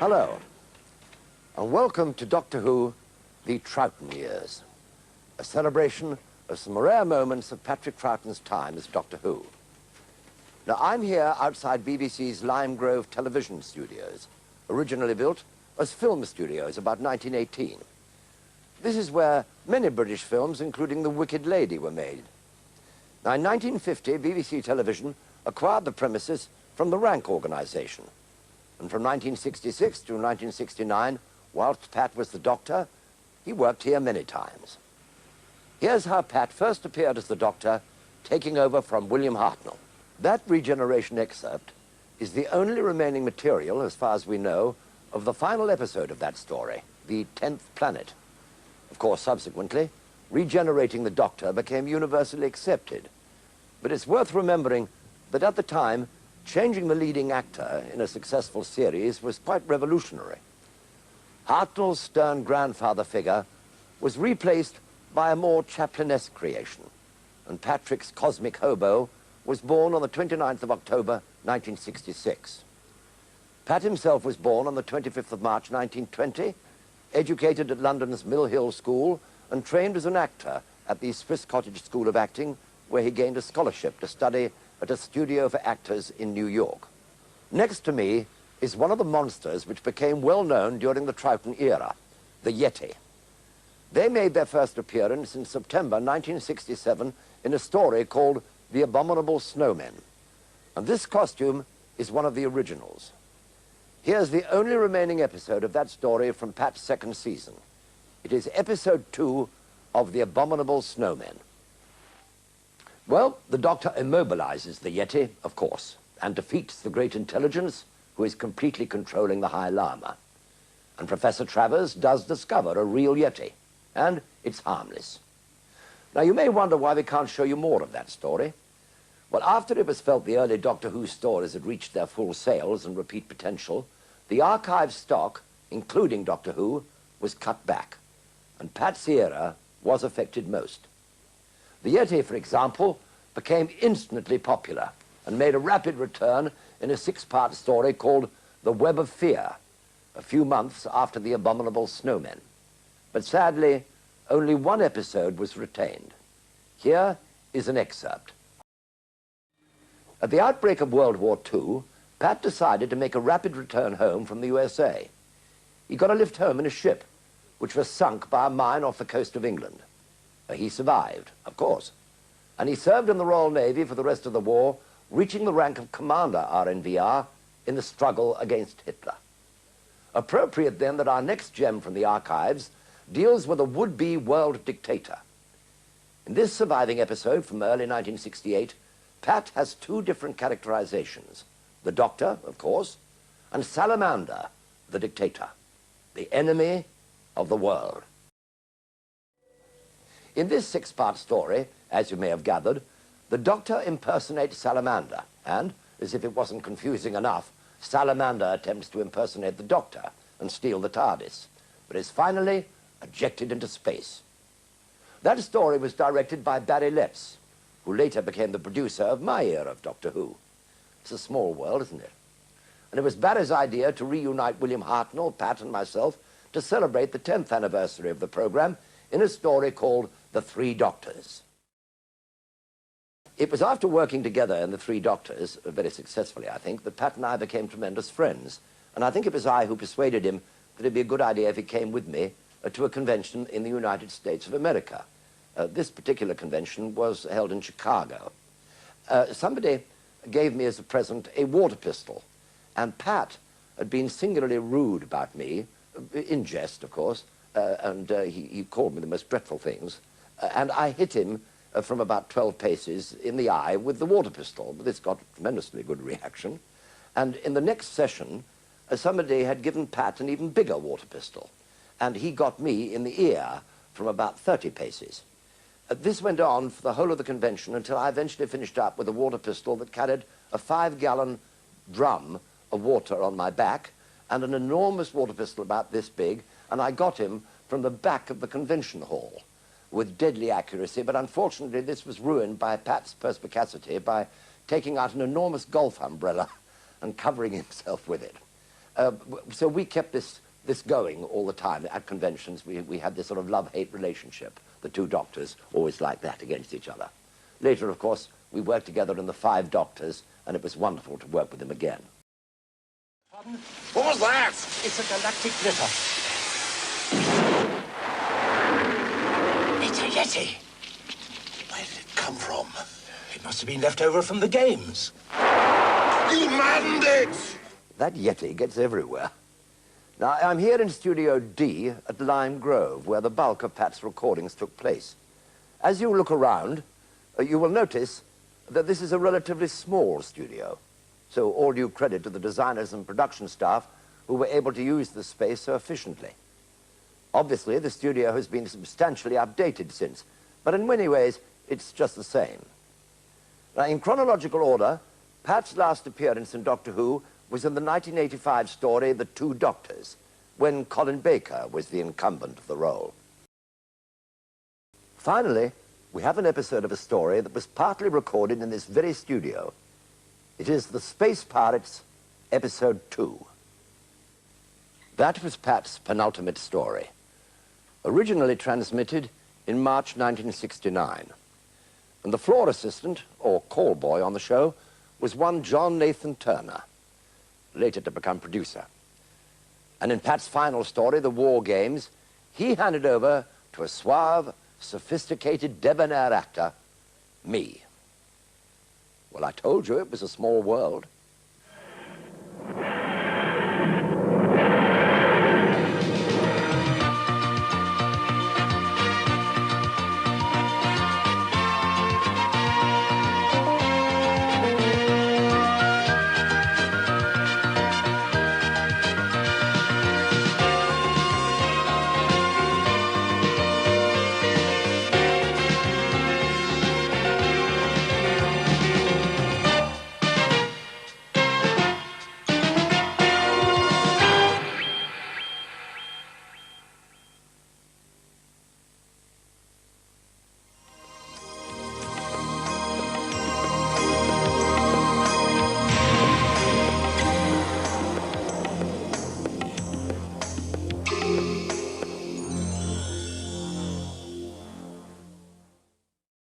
Hello, and welcome to Doctor Who, the Troughton Years, a celebration of some rare moments of Patrick Troughton's time as Doctor Who. Now, I'm here outside BBC's Lime Grove television studios, originally built as film studios about 1918. This is where many British films, including The Wicked Lady, were made. Now, in 1950, BBC Television acquired the premises from the Rank organisation. And from 1966 to 1969, whilst Pat was the Doctor, he worked here many times. Here's how Pat first appeared as the Doctor, taking over from William Hartnell. That regeneration excerpt is the only remaining material, as far as we know, of the final episode of that story, the 10th Planet. Of course, subsequently, regenerating the Doctor became universally accepted. But it's worth remembering that at the time, changing the leading actor in a successful series was quite revolutionary. Hartnell's stern grandfather figure was replaced by a more Chaplinesque creation, and Patrick's cosmic hobo was born on the 29th of October, 1966. Pat himself was born on the 25th of March, 1920, educated at London's Mill Hill School, and trained as an actor at the Swiss Cottage School of Acting, where he gained a scholarship to study at a studio for actors in New York. Next to me is one of the monsters which became well known during the Troughton era, the Yeti. They made their first appearance in September 1967 in a story called The Abominable Snowmen. And this costume is one of the originals. Here's the only remaining episode of that story from Pat's second season. It is episode 2 of The Abominable Snowmen. Well, the Doctor immobilizes the Yeti, of course, and defeats the great intelligence who is completely controlling the High Lama. And Professor Travers does discover a real Yeti, and it's harmless. Now, you may wonder why we can't show you more of that story. Well, after it was felt the early Doctor Who stories had reached their full sales and repeat potential, the archive stock, including Doctor Who, was cut back, and Pat's era was affected most. The Yeti, for example, became instantly popular and made a rapid return in a 6-part story called The Web of Fear, a few months after The Abominable Snowmen. But sadly, only one episode was retained. Here is an excerpt. At the outbreak of World War II, Pat decided to make a rapid return home from the USA. He got a lift home in a ship, which was sunk by a mine off the coast of England. He survived, of course, and he served in the Royal Navy for the rest of the war, reaching the rank of Commander RNVR in the struggle against Hitler. Appropriate, then, that our next gem from the archives deals with a would-be world dictator. In this surviving episode from early 1968, Pat has 2 different characterizations: the Doctor, of course, and Salamander, the dictator, the enemy of the world. In this 6-part story, as you may have gathered, the Doctor impersonates Salamander, and, as if it wasn't confusing enough, Salamander attempts to impersonate the Doctor and steal the TARDIS, but is finally ejected into space. That story was directed by Barry Letts, who later became the producer of my era of Doctor Who. It's a small world, isn't it? And it was Barry's idea to reunite William Hartnell, Pat, and myself to celebrate the 10th anniversary of the program in a story called The Three Doctors. It was after working together in The Three Doctors, very successfully, I think, that Pat and I became tremendous friends. And I think it was I who persuaded him that it'd be a good idea if he came with me to a convention in the United States of America. This particular convention was held in Chicago. Somebody gave me as a present a water pistol, and Pat had been singularly rude about me, in jest, of course, and he called me the most dreadful things, and I hit him from about 12 paces in the eye with the water pistol. This got a tremendously good reaction, and in the next session, somebody had given Pat an even bigger water pistol, and he got me in the ear from about 30 paces. This went on for the whole of the convention until I eventually finished up with a water pistol that carried a 5-gallon drum of water on my back and an enormous water pistol about this big, and I got him from the back of the convention hall with deadly accuracy, but unfortunately this was ruined by Pat's perspicacity by taking out an enormous golf umbrella and covering himself with it. So we kept this going all the time. At conventions, we had this sort of love-hate relationship. The two doctors always like that against each other. Later, of course, we worked together in the Five Doctors, and it was wonderful to work with him again. Pardon? What was that? It's a galactic glitter. It's a Yeti. Where did it come from? It must have been left over from the games. You maddened it! That Yeti gets everywhere. Now, I'm here in Studio D at Lime Grove, where the bulk of Pat's recordings took place. As you look around, you will notice that this is a relatively small studio. So all due credit to the designers and production staff who were able to use the space so efficiently. Obviously, the studio has been substantially updated since, but in many ways, it's just the same. Now, in chronological order, Pat's last appearance in Doctor Who was in the 1985 story The Two Doctors, when Colin Baker was the incumbent of the role. Finally, we have an episode of a story that was partly recorded in this very studio. It is The Space Pirates, Episode 2. That was Pat's penultimate story, originally transmitted in March 1969. And the floor assistant, or call boy on the show, was one John Nathan Turner, later to become producer. And in Pat's final story, The War Games, he handed over to a suave, sophisticated, debonair actor, me. Well, I told you it was a small world.